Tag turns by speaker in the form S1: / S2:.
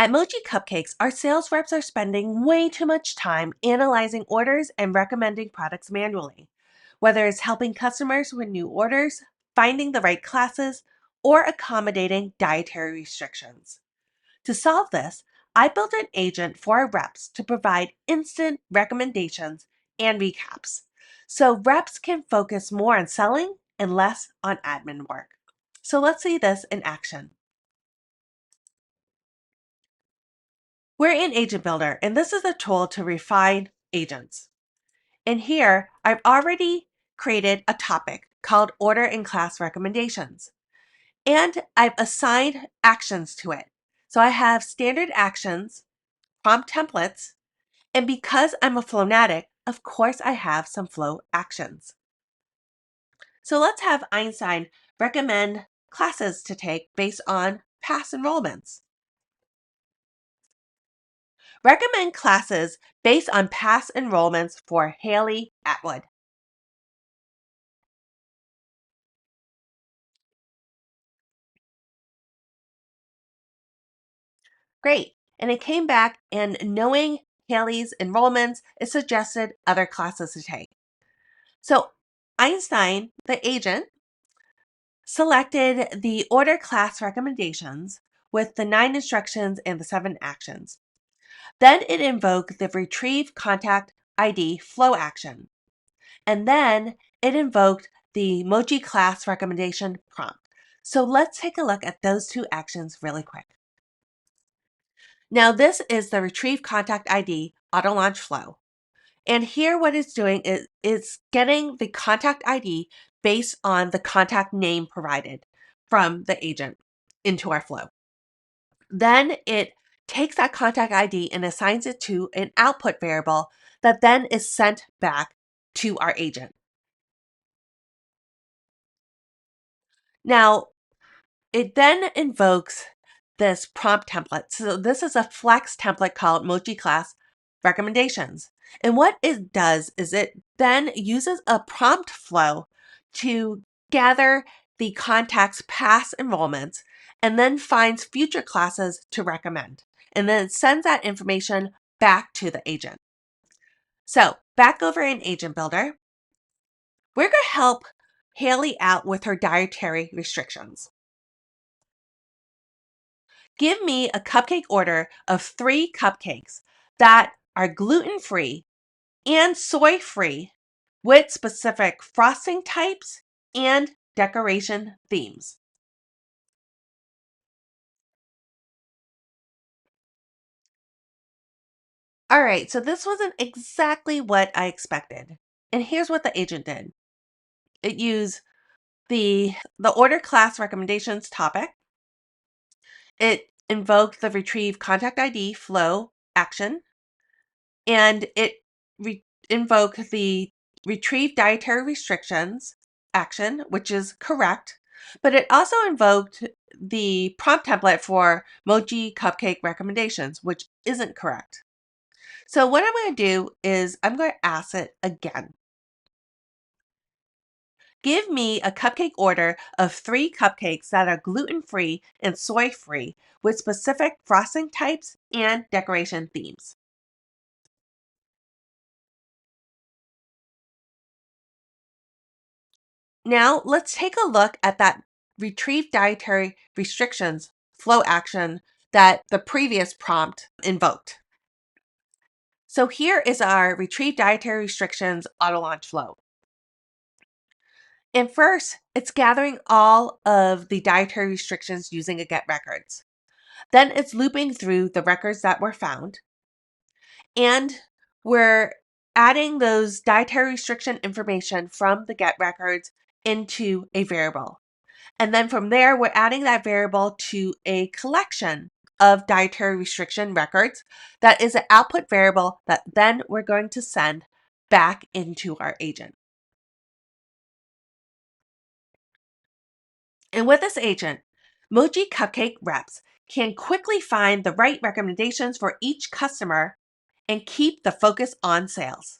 S1: At Mochi Cupcakes, our sales reps are spending way too much time analyzing orders and recommending products manually. Whether it's helping customers with new orders, finding the right classes, or accommodating dietary restrictions. To solve this, I built an agent for our reps to provide instant recommendations and recaps, so reps can focus more on selling and less on admin work. So let's see this in action. We're in Agent Builder, and this is a tool to refine agents. And here, I've already created a topic called Order and Class Recommendations. And I've assigned actions to it. So I have standard actions, prompt templates, and because I'm a flownatic, of course I have some flow actions. So let's have Einstein recommend classes to take based on past enrollments. Recommend classes based on past enrollments for Haley Atwood. Great. And it came back, and knowing Haley's enrollments, it suggested other classes to take. So Einstein, the agent, selected the order class recommendations with the 9 instructions and the 7 actions. Then it invoked the retrieve contact ID flow action. And then it invoked the Mochi class recommendation prompt. So let's take a look at those 2 actions really quick. Now this is the retrieve contact ID auto launch flow. And here what it's doing is it's getting the contact ID based on the contact name provided from the agent into our flow. Then it takes that contact ID and assigns it to an output variable that then is sent back to our agent. Now, it then invokes this prompt template. So this is a flex template called Mochi Class Recommendations. And what it does is it then uses a prompt flow to gather the contact's past enrollments and then finds future classes to recommend. And then it sends that information back to the agent. So back over in Agent Builder, we're going to help Haley out with her dietary restrictions. Give me a cupcake order of 3 cupcakes that are gluten-free and soy-free with specific frosting types and decoration themes. All right, so this wasn't exactly what I expected. And here's what the agent did. It used the order class recommendations topic. It invoked the retrieve contact ID flow action, and it invoked the retrieve dietary restrictions action, which is correct, but it also invoked the prompt template for Mochi Cupcake recommendations, which isn't correct. So what I'm going to do is I'm going to ask it again. Give me a cupcake order of 3 cupcakes that are gluten-free and soy-free with specific frosting types and decoration themes. Now let's take a look at that retrieve dietary restrictions flow action that the previous prompt invoked. So here is our retrieve dietary restrictions auto launch flow. And first, it's gathering all of the dietary restrictions using a get records. Then it's looping through the records that were found. And we're adding those dietary restriction information from the get records into a variable. And then from there, we're adding that variable to a collection of dietary restriction records that is an output variable that then we're going to send back into our agent. And with this agent, Mochi Cupcake reps can quickly find the right recommendations for each customer and keep the focus on sales.